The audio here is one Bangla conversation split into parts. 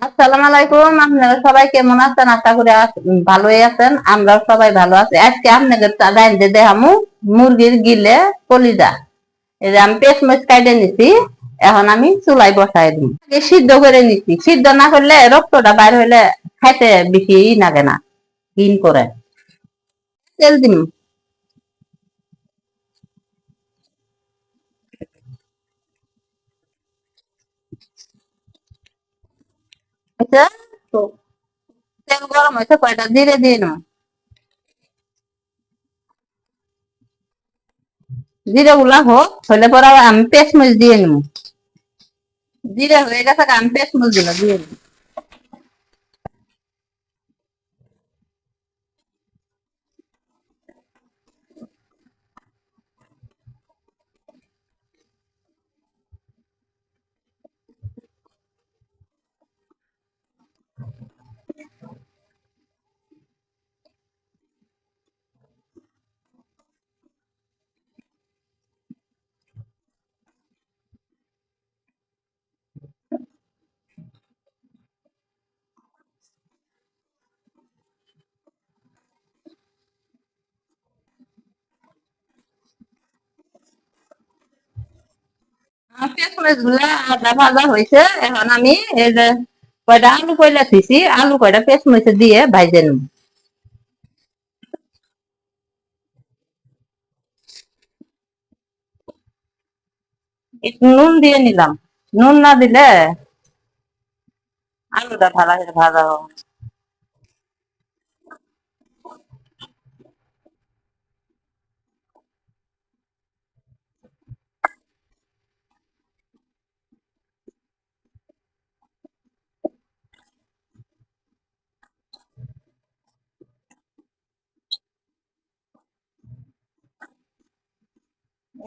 আসসালামু আলাইকুম। আপনারা সবাই কেমন আছেন? আশা করি ভালোই আছেন। আমরাও সবাই ভালো আছি। আজকে আপনাদের রাঁধতে দেখামু মুরগির গিলে কলিজা। এই যে আমি পেঁয়াজ কাটে নিছি, এখন আমি চুলাই বসাই দিই। সিদ্ধ করে নিছি, সিদ্ধ না করলে রক্তটা বাইর হইলে খাইতে বেশি লাগে না, ঘিন করে। তেল দিম। হয়েছে তো, তেল গরম হয়েছে, কয়টা জিরে দিয়ে নিম। জিরে গুলা হোক, হইলে পরে আমি পেঁয়াজ দিয়ে নিব। জিরে হয়ে গেছে, আমি পেঁয়াজ গুলো দিয়ে নিব। পেঁয়াজ গুলা আদা ভাজা হয়েছে, এখন আমি এই যে কয়টা আলু কয়লা থুইছি, আলু কয়টা পেঁয়াজ দিয়ে ভাজে নিব। একটু নুন দিয়ে নিলাম, নুন না দিলে আলুটা ভালো করে ভাজা হবে।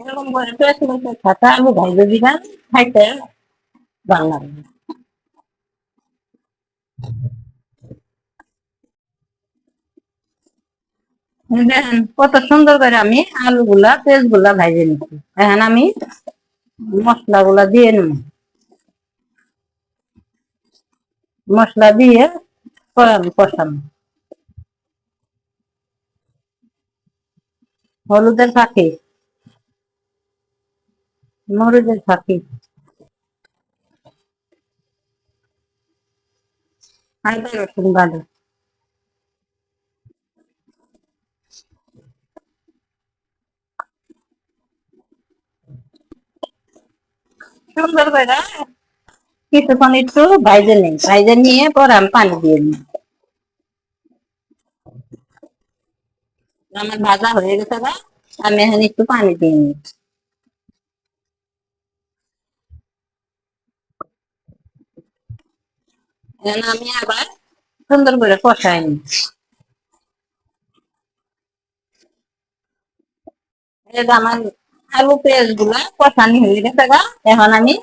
এরকম করে পেঁয়াজ সাথে আলু ভাজে দিবেন, খাইতে ভালো লাগবে। দেখেন কত সুন্দর করে আমি আলুগুলা পেঁয়াজ ভাজে নিচ্ছি। এখন আমি মশলা গুলা দিয়ে নিব। মশলা দিয়ে পরে আমি কষানো। হলুদের ফাঁকি, মরিচের ফাঁকি, আদা রসুন বাটা। সুন্দর করে কিছুক্ষণ একটু ভাইজে নিই, ভাইজে নিয়ে পরে আমি পানি দিয়ে নিই। আমার ভাজা হয়ে গেছে গা, আমি এখন একটু পানি দিয়ে নিই। এখন আমি আবার সুন্দর করে কষাই নিই। এই যে আমার আলু পেঁয়াজ গুলা কষানি হয়ে গেছে গা, এখন আমি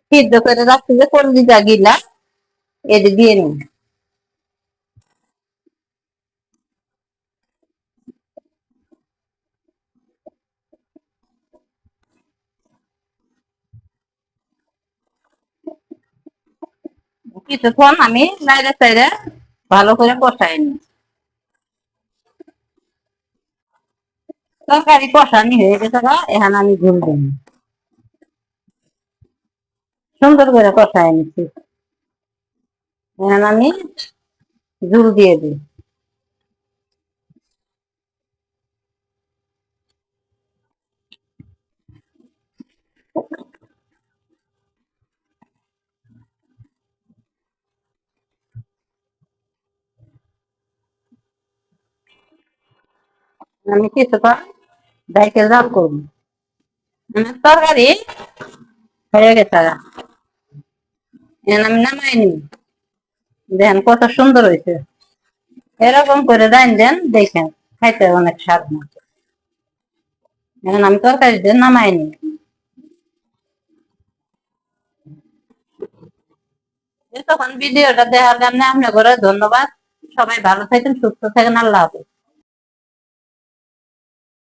সিদ্ধ করে রাখছি যে কলিজা গিলা এটা দিয়ে নিই। কিছুক্ষণ আমি নাইড়ে চাইড়ে ভালো করে কষাই নিই। তরকারি কষানি হয়ে গেছে গা, এখন আমি ঝোল দিই। সুন্দর করে কষাই নিচ্ছি, এখন আমি ঝোল দিয়ে দিই। আমি কিছুক্ষণ ঢাইকে জাল করবো। আমার তরকারি হয়ে গেছে গা, এখন আমি নামাই নিই। দেখেন কত সুন্দর হয়েছে। এরকম করে দেন দেখেন, খাইতে অনেক স্বাদ না। এখন আমি তরকারি দিয়ে নামাই নিই। তখন ভিডিওটা দেখার জন্য আপনাকে ধন্যবাদ। সবাই ভালো থাকেন, সুস্থ থাকেন, আল্লাহ হাফেজ।